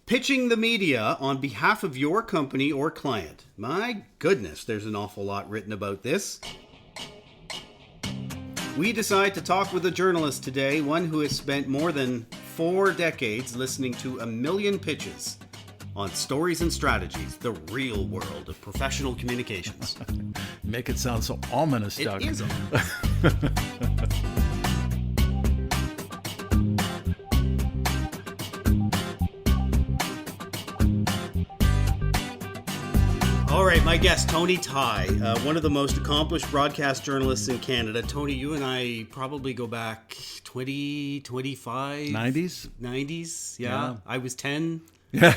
Pitching the media on behalf of your company or client. My goodness, there's an awful lot written about this. We decide to talk with a journalist today, one who has spent more than 4 decades listening to 1 million pitches on stories and strategies, the real world of professional communications. Make it sound so ominous, Doug. It is. All right, my guest, Tony Tai, one of the most accomplished broadcast journalists in Canada. Tony, you and I probably go back 20, 25? 90s? 90s, yeah. I was 10. Yeah.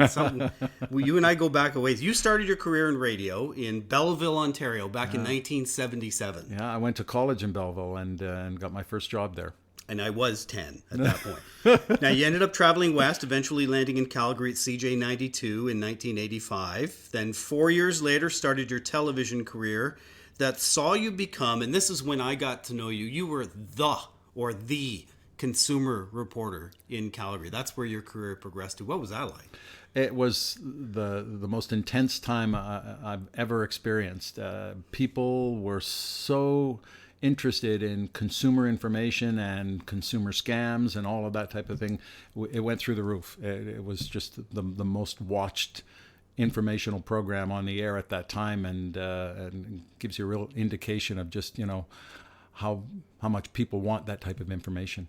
Something. Well, you and I go back a ways. You started your career in radio in Belleville, Ontario, back in 1977. Yeah, I went to college in Belleville and got my first job there. And I was 10 at that point. Now, you ended up traveling west, eventually landing in Calgary at CJ92 in 1985. Then 4 years later, started your television career that saw you become, and this is when I got to know you, you were the consumer reporter in Calgary. That's where your career progressed to. What was that like? It was the most intense time I've ever experienced. People were so interested in consumer information and consumer scams and all of that type of thing. It went through the roof. It was just the most watched informational program on the air at that time, and gives you a real indication of just, how much people want that type of information.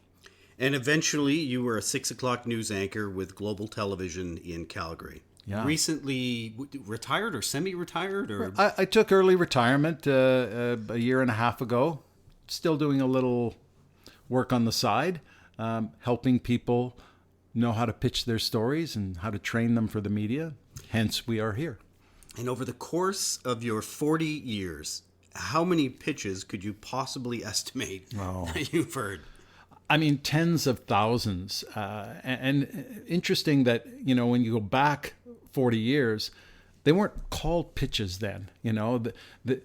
And eventually you were a 6 o'clock news anchor with Global Television in Calgary. Yeah. Recently retired or semi-retired? Or I took early retirement a year and a half ago. Still doing a little work on the side, helping people know how to pitch their stories and how to train them for the media. Hence, we are here. And over the course of your 40 years, how many pitches could you possibly estimate that you've heard? I mean, tens of thousands. And interesting that, when you go back 40 years, they weren't called pitches then.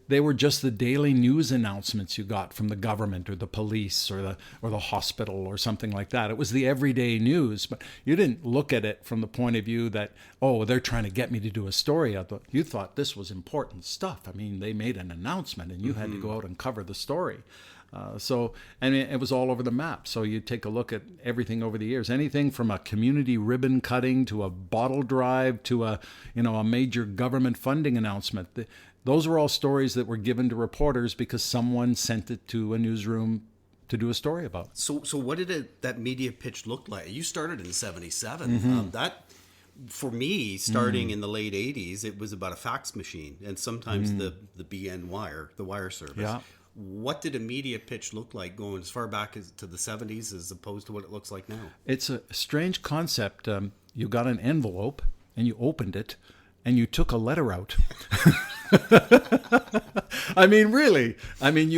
They were just the daily news announcements you got from the government or the police or the hospital or something like that. It was the everyday news, but you didn't look at it from the point of view that, they're trying to get me to do a story. You thought this was important stuff. I mean, they made an announcement and you had to go out and cover the story. It was all over the map. So you take a look at everything over the years, anything from a community ribbon cutting to a bottle drive to a major government funding announcement. Those were all stories that were given to reporters because someone sent it to a newsroom to do a story about. So what did that media pitch look like? You started in 77. That, for me, starting in the late 80s, it was about a fax machine and sometimes the BN wire, the wire service. Yeah. What did a media pitch look like going as far back as to the 70s as opposed to what it looks like now? It's a strange concept. You got an envelope and you opened it and you took a letter out. I mean, really. I mean,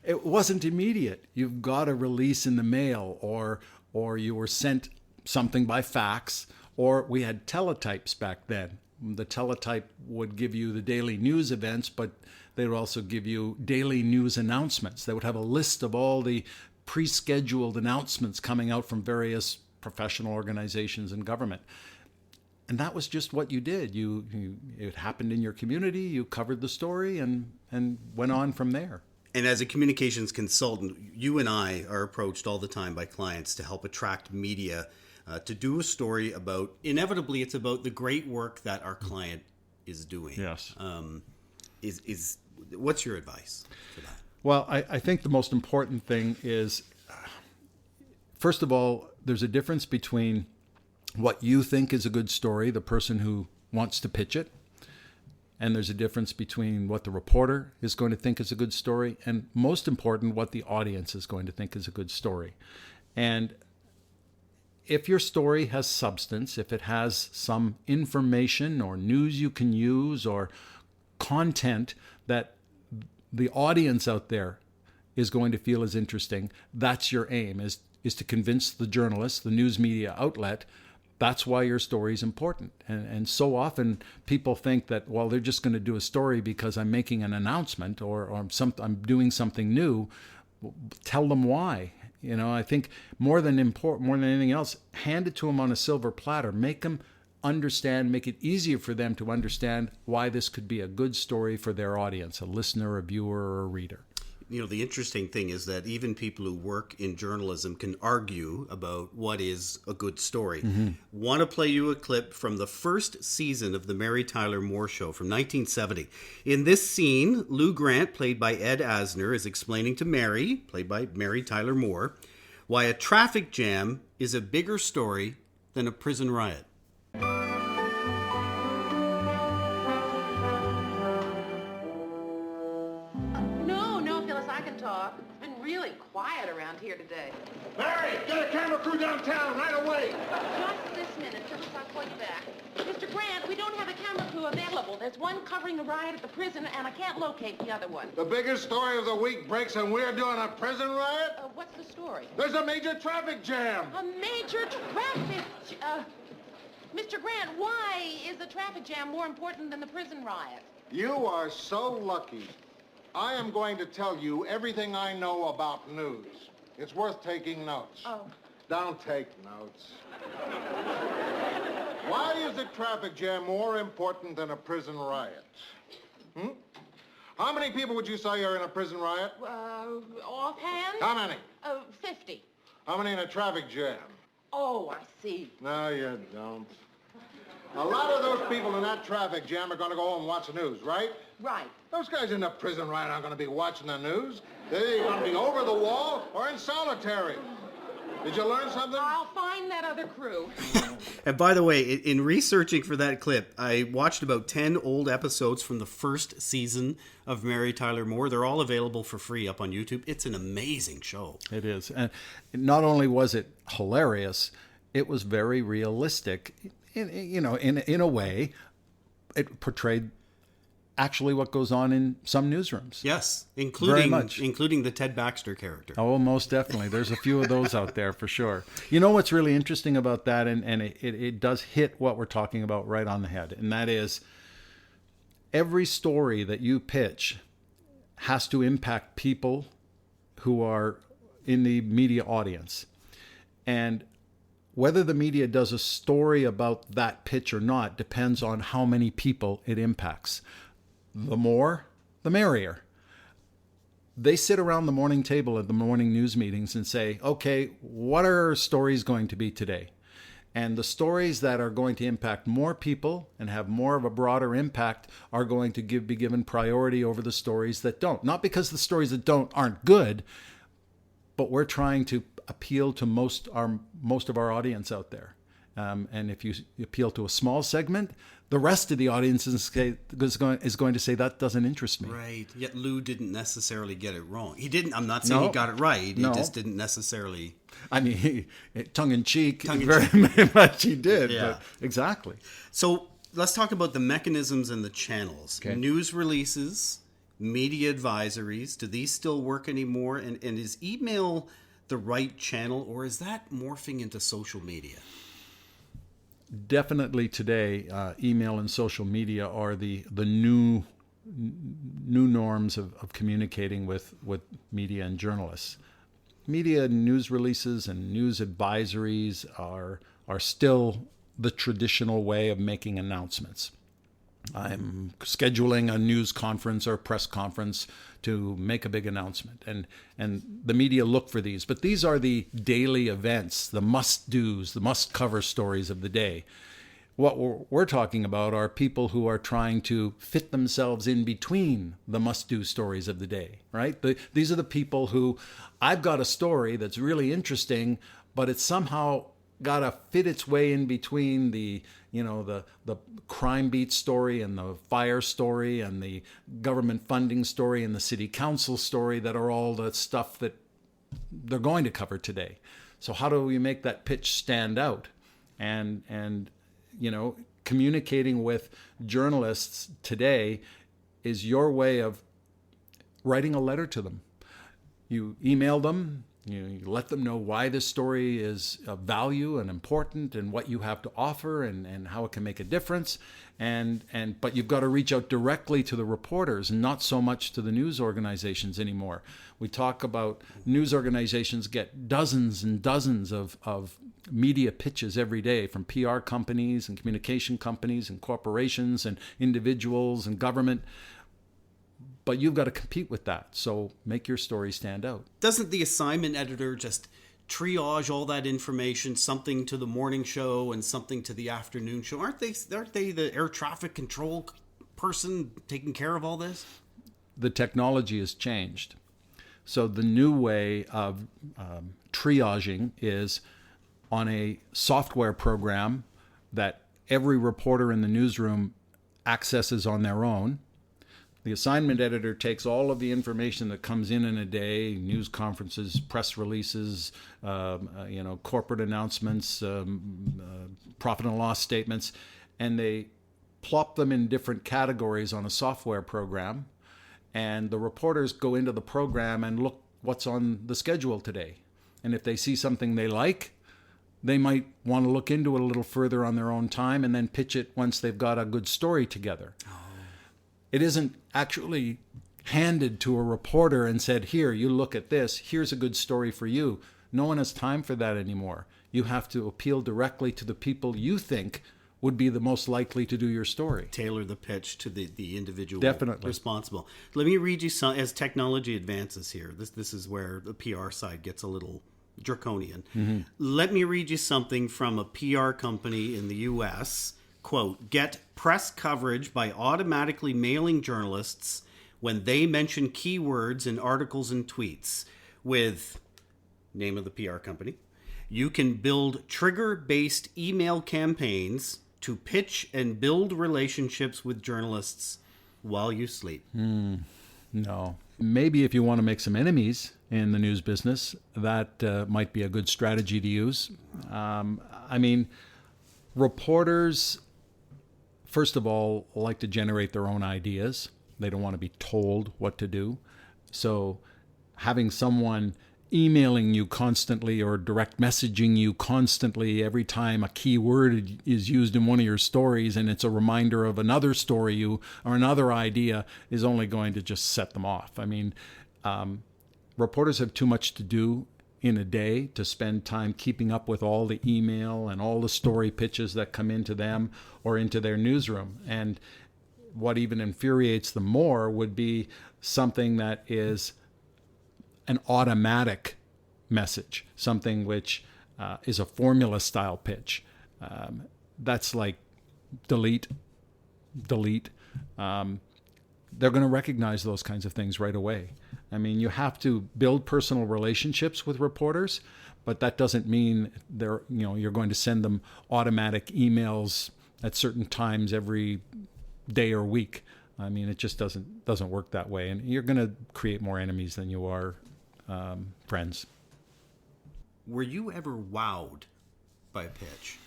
it wasn't immediate. You got a release in the mail or you were sent something by fax, or we had teletypes back then. The teletype would give you the daily news events, but they would also give you daily news announcements. They would have a list of all the pre-scheduled announcements coming out from various professional organizations and government. And that was just what you did. It happened in your community, you covered the story and went on from there. And as a communications consultant, you and I are approached all the time by clients to help attract media to do a story about, inevitably, it's about the great work that our client is doing. Yes. What's your advice for that? Well, I think the most important thing is, first of all, there's a difference between what you think is a good story, the person who wants to pitch it, and there's a difference between what the reporter is going to think is a good story, and most important, what the audience is going to think is a good story. And if your story has substance, if it has some information or news you can use or content that the audience out there is going to feel is interesting, that's your aim, is to convince the journalist, the news media outlet, that's why your story is important. And so often people think that, well, they're just going to do a story because I'm making an announcement or I'm doing something new. Tell them why. You know, I think more than anything else, hand it to them on a silver platter. Make them understand, make it easier for them to understand why this could be a good story for their audience, a listener, a viewer, or a reader. You know, the interesting thing is that even people who work in journalism can argue about what is a good story. Want to play you a clip from the first season of the Mary Tyler Moore Show from 1970. In this scene, Lou Grant, played by Ed Asner, is explaining to Mary, played by Mary Tyler Moore, why a traffic jam is a bigger story than a prison riot. Quiet around here today. Mary, get a camera crew downtown right away. Just this minute, Phyllis, I'll call you back. Mr. Grant, we don't have a camera crew available. There's one covering a riot at the prison, and I can't locate the other one. The biggest story of the week breaks, and we're doing a prison riot? What's the story? There's a major traffic jam. A major traffic Mr. Grant, why is the traffic jam more important than the prison riot? You are so lucky. I am going to tell you everything I know about news. It's worth taking notes. Oh. Don't take notes. Why is the traffic jam more important than a prison riot? How many people would you say are in a prison riot? Offhand? How many? 50. How many in a traffic jam? Oh, I see. No, you don't. A lot of those people in that traffic jam are going to go home and watch the news, right? Right. Those guys in the prison riot aren't going to be watching the news. They're going to be over the wall or in solitary. Did you learn something? I'll find that other crew. And by the way, in researching for that clip, I watched about 10 old episodes from the first season of Mary Tyler Moore. They're all available for free up on YouTube. It's an amazing show. It is. And not only was it hilarious, it was very realistic. In a way, it portrayed actually what goes on in some newsrooms. Yes, Very much. including the Ted Baxter character. Oh, most definitely. There's a few of those out there for sure. You know what's really interesting about that, and it does hit what we're talking about right on the head, and that is every story that you pitch has to impact people who are in the media audience. And whether the media does a story about that pitch or not depends on how many people it impacts. The more, the merrier. They sit around the morning table at the morning news meetings and say, okay, what are our stories going to be today? And the stories that are going to impact more people and have more of a broader impact are going to be given priority over the stories that don't. Not because the stories that don't aren't good, but we're trying to appeal to most of our audience out there. And if you appeal to a small segment, the rest of the audience is going to say that doesn't interest me. Right. Yet Lou didn't necessarily get it wrong. He didn't. I'm not saying he got it right. He just didn't necessarily. I mean, tongue in cheek, very much he did. Yeah. But exactly. So let's talk about the mechanisms and the channels. Okay. News releases, media advisories. Do these still work anymore? And is email the right channel, or is that morphing into social media? Definitely today, email and social media are the new norms of communicating with media and journalists. Media news releases and news advisories are still the traditional way of making announcements. I'm scheduling a news conference or press conference to make a big announcement, and the media look for these. But these are the daily events, the must-dos, the must-cover stories of the day. What we're talking about are people who are trying to fit themselves in between the must-do stories of the day, right? These are the people who, I've got a story that's really interesting, but it's somehow got to fit its way in between the crime beat story and the fire story and the government funding story and the city council story that are all the stuff that they're going to cover today. So how do we make that pitch stand out? And communicating with journalists today is your way of writing a letter to them. You email them, You let them know why this story is of value and important and what you have to offer and how it can make a difference. But you've got to reach out directly to the reporters and not so much to the news organizations anymore. We talk about news organizations get dozens and dozens of media pitches every day from PR companies and communication companies and corporations and individuals and government. But you've got to compete with that. So make your story stand out. Doesn't the assignment editor just triage all that information, something to the morning show and something to the afternoon show? Aren't they the air traffic control person taking care of all this? The technology has changed. So the new way of triaging is on a software program that every reporter in the newsroom accesses on their own. The assignment editor takes all of the information that comes in a day, news conferences, press releases, corporate announcements, profit and loss statements, and they plop them in different categories on a software program. And the reporters go into the program and look what's on the schedule today. And if they see something they like, they might want to look into it a little further on their own time and then pitch it once they've got a good story together. It isn't actually handed to a reporter and said, here, you look at this, here's a good story for you. No one has time for that anymore. You have to appeal directly to the people you think would be the most likely to do your story. Tailor the pitch to the individual Definitely responsible. Let me read you some, as technology advances here. This is where the PR side gets a little draconian. Mm-hmm. Let me read you something from a PR company in the U.S., quote, get press coverage by automatically mailing journalists when they mention keywords in articles and tweets with name of the PR company. You can build trigger-based email campaigns to pitch and build relationships with journalists while you sleep. No. Maybe if you want to make some enemies in the news business, that might be a good strategy to use. Reporters, first of all, like to generate their own ideas. They don't want to be told what to do. So having someone emailing you constantly or direct messaging you constantly every time a key word is used in one of your stories and it's a reminder of another story or another idea is only going to just set them off. Reporters have too much to do in a day to spend time keeping up with all the email and all the story pitches that come into them or into their newsroom. And what even infuriates them more would be something that is an automatic message, something which is a formula style pitch. That's like delete. They're going to recognize those kinds of things right away. You have to build personal relationships with reporters, but that doesn't mean you're going to send them automatic emails at certain times every day or week. It just doesn't work that way, and you're going to create more enemies than you are friends. Were you ever wowed by a pitch?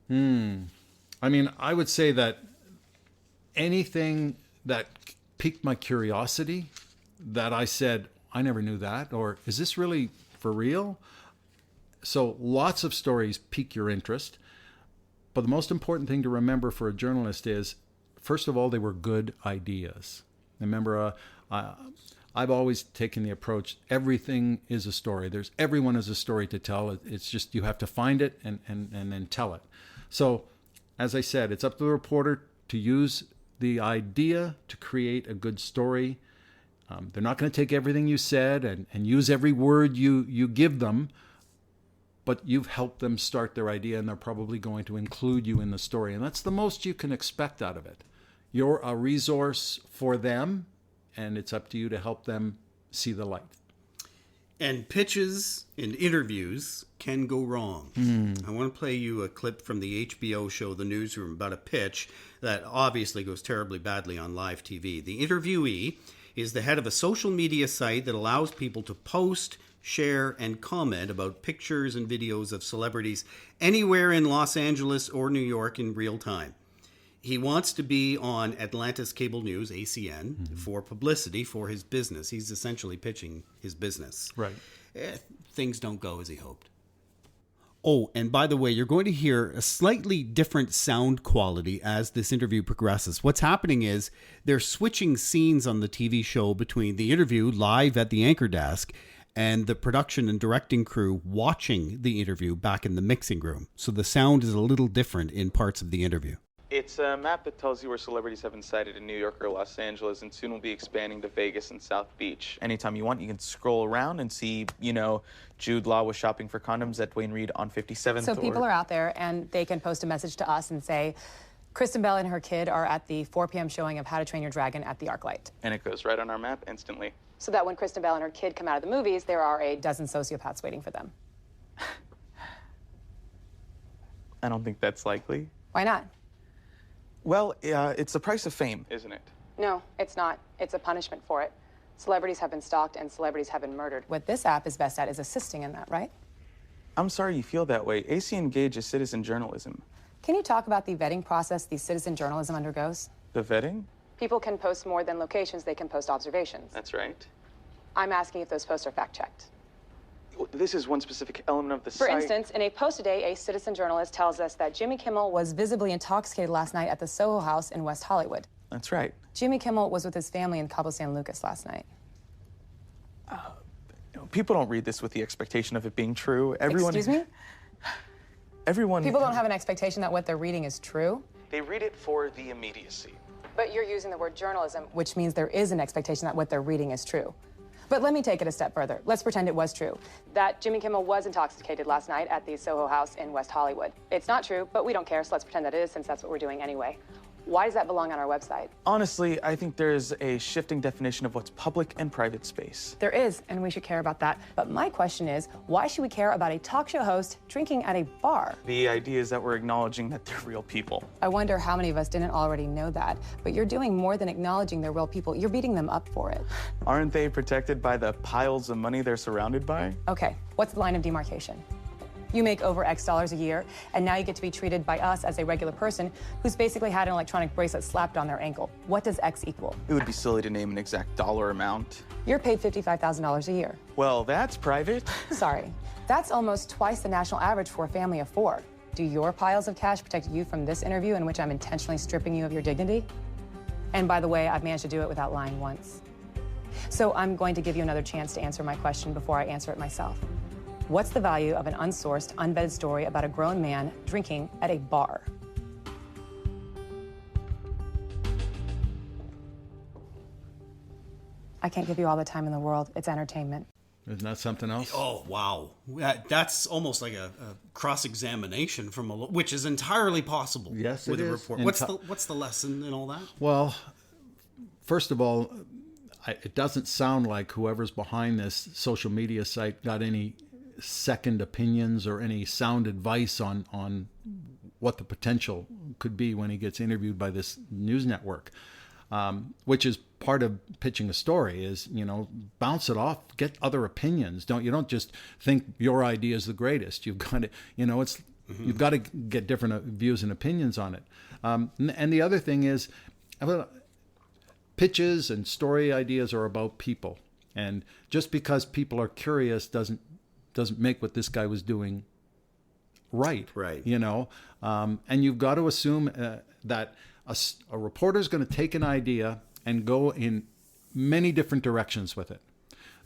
I would say that anything that piqued my curiosity, that I said, I never knew that, or is this really for real? So lots of stories pique your interest, but the most important thing to remember for a journalist is, first of all, they were good ideas. Remember, I've always taken the approach, everything is a story. Everyone has a story to tell. It's just you have to find it and then tell it. So, as I said, it's up to the reporter to use the idea to create a good story. They're not going to take everything you said and use every word you give them, but you've helped them start their idea, and they're probably going to include you in the story. And that's the most you can expect out of it. You're a resource for them, and it's up to you to help them see the light. And pitches and interviews can go wrong. I want to play you a clip from the HBO show The Newsroom about a pitch that obviously goes terribly badly on live TV. The interviewee is the head of a social media site that allows people to post, share, and comment about pictures and videos of celebrities anywhere in Los Angeles or New York in real time. He wants to be on Atlanta's cable news, ACN, for publicity for his business. He's essentially pitching his business. Right. things don't go as he hoped. Oh, and by the way, you're going to hear a slightly different sound quality as this interview progresses. What's happening is they're switching scenes on the TV show between the interview live at the anchor desk and the production and directing crew watching the interview back in the mixing room. So the sound is a little different in parts of the interview. It's a map that tells you where celebrities have been sighted in New York or Los Angeles, and soon will be expanding to Vegas and South Beach. Anytime you want, you can scroll around and see, Jude Law was shopping for condoms at Duane Reade on 57th. So people are out there, and they can post a message to us and say, Kristen Bell and her kid are at the 4 p.m. showing of How to Train Your Dragon at the ArcLight. And it goes right on our map instantly. So that when Kristen Bell and her kid come out of the movies, there are a dozen sociopaths waiting for them. I don't think that's likely. Why not? Well, it's the price of fame, isn't it? No, it's not. It's a punishment for it. Celebrities have been stalked and celebrities have been murdered. What this app is best at is assisting in that, right? I'm sorry you feel that way. AC Engage is citizen journalism. Can you talk about the vetting process the citizen journalism undergoes? The vetting? People can post more than locations, they can post observations. That's right. I'm asking if those posts are fact-checked. This is one specific element of the For site. instance, in a post today, a citizen journalist tells us that Jimmy Kimmel was visibly intoxicated last night at the Soho House in West Hollywood. That's right. Jimmy Kimmel was with his family in Cabo San Lucas last night. People don't read this with the expectation of it being true. Everyone. Excuse me? Everyone. People don't have an expectation that what they're reading is true. They read it for the immediacy. But you're using the word journalism, which means there is an expectation that what they're reading is true. But let me take it a step further. Let's pretend it was true, that Jimmy Kimmel was intoxicated last night at the Soho House in West Hollywood. It's not true, but we don't care, so let's pretend that it is, since that's what we're doing anyway. Why does that belong on our website? Honestly, I think there's a shifting definition of what's public and private space. There is, and we should care about that. But my question is, why should we care about a talk show host drinking at a bar? The idea is that we're acknowledging that they're real people. I wonder how many of us didn't already know that. But you're doing more than acknowledging they're real people. You're beating them up for it. Aren't they protected by the piles of money they're surrounded by? Okay, what's the line of demarcation? You make over X dollars a year, and now you get to be treated by us as a regular person who's basically had an electronic bracelet slapped on their ankle. What does X equal? It would be silly to name an exact dollar amount. You're paid $55,000 a year. Well, that's private. Sorry. That's almost twice the national average for a family of 4. Do your piles of cash protect you from this interview in which I'm intentionally stripping you of your dignity? And by the way, I've managed to do it without lying once. So I'm going to give you another chance to answer my question before I answer it myself. What's the value of an unsourced, unvetted story about a grown man drinking at a bar? I can't give you all the time in the world. It's entertainment. Isn't that something else? Oh, wow. That's almost like a cross-examination from which is entirely possible. Yes, with it a is. report. What's the lesson in all that? Well, first of all, it doesn't sound like whoever's behind this social media site got any second opinions or any sound advice on what the potential could be when he gets interviewed by this news network, which is part of pitching a story is, bounce it off, get other opinions. You don't just think your idea is the greatest. You've got to, you've got to get different views and opinions on it. And the other thing is, pitches and story ideas are about people. And just because people are curious doesn't make what this guy was doing right. Right. And you've got to assume that a reporter is going to take an idea and go in many different directions with it.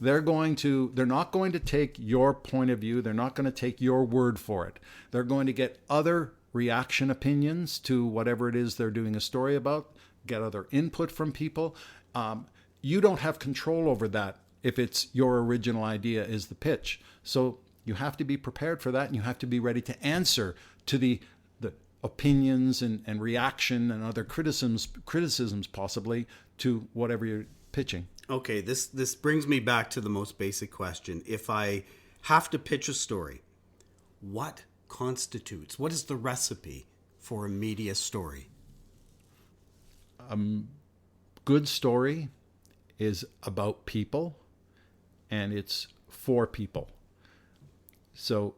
They're not going to take your point of view. They're not going to take your word for it. They're going to get other reaction opinions to whatever it is they're doing a story about, get other input from people. You don't have control over that if it's your original idea is the pitch. So you have to be prepared for that, and you have to be ready to answer to the opinions and reaction and other criticisms possibly to whatever you're pitching. Okay, this brings me back to the most basic question. If I have to pitch a story, what is the recipe for a media story? Good story is about people, and it's for people. So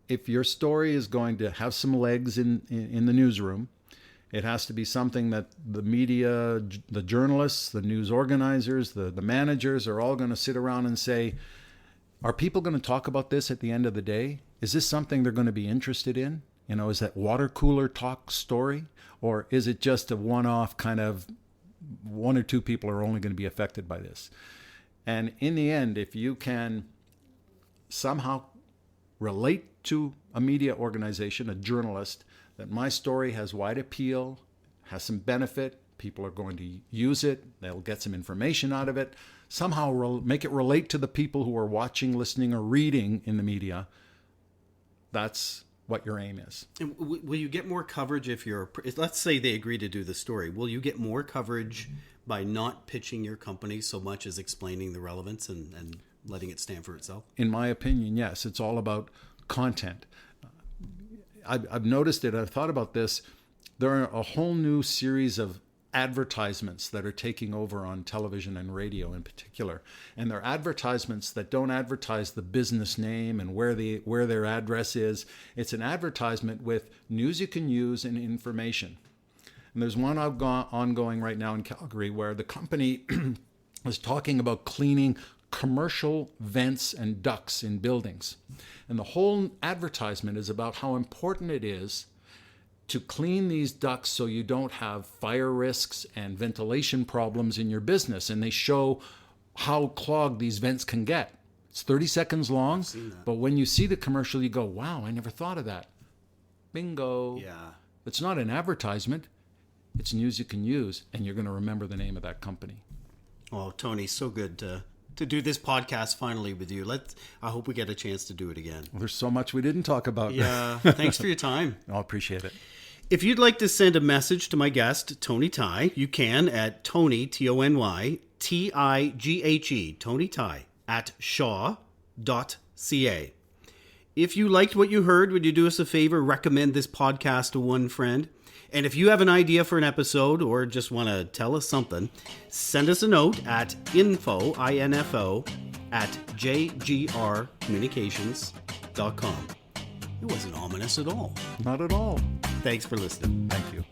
if your story is going to have some legs in the newsroom, it has to be something that the media, the journalists, the news organizers, the managers are all going to sit around and say, Are people going to talk about this at the end of the day? Is this something they're going to be interested in? You know, is that water cooler talk story? Or is it just a one-off kind of one or two people are only going to be affected by this? And in the end, if you can somehow relate to a media organization, a journalist, that my story has wide appeal, has some benefit, people are going to use it, they'll get some information out of it, somehow make it relate to the people who are watching, listening, or reading in the media, that's what your aim is. And will you get more coverage if you're, let's say they agree to do the story, will you get more coverage by not pitching your company so much as explaining the relevance and letting it stand for itself? In my opinion, yes. It's all about content. I've noticed it. I've thought about this. There are a whole new series of advertisements that are taking over on television and radio in particular. And they're advertisements that don't advertise the business name and where their address is. It's an advertisement with news you can use and information. And there's one ongoing right now in Calgary where the company is talking about cleaning commercial vents and ducts in buildings. And the whole advertisement is about how important it is to clean these ducts so you don't have fire risks and ventilation problems in your business. And they show how clogged these vents can get. It's 30 seconds long, but when you see the commercial, you go, wow, I never thought of that. Bingo. Yeah. It's not an advertisement. It's news you can use, and you're going to remember the name of that company. Oh, Tony, so good to do this podcast finally with you. I hope we get a chance to do it again. Well, there's so much we didn't talk about. Yeah. Thanks for your time. I appreciate it. If you'd like to send a message to my guest, Tony Tai, you can at Tony, Tony, Tighe, Tony Tai, at shaw.ca. If you liked what you heard, would you do us a favor, recommend this podcast to one friend? And if you have an idea for an episode or just want to tell us something, send us a note at info, I-N-F-O, at jgrcommunications.com. It wasn't ominous at all. Not at all. Thanks for listening. Thank you.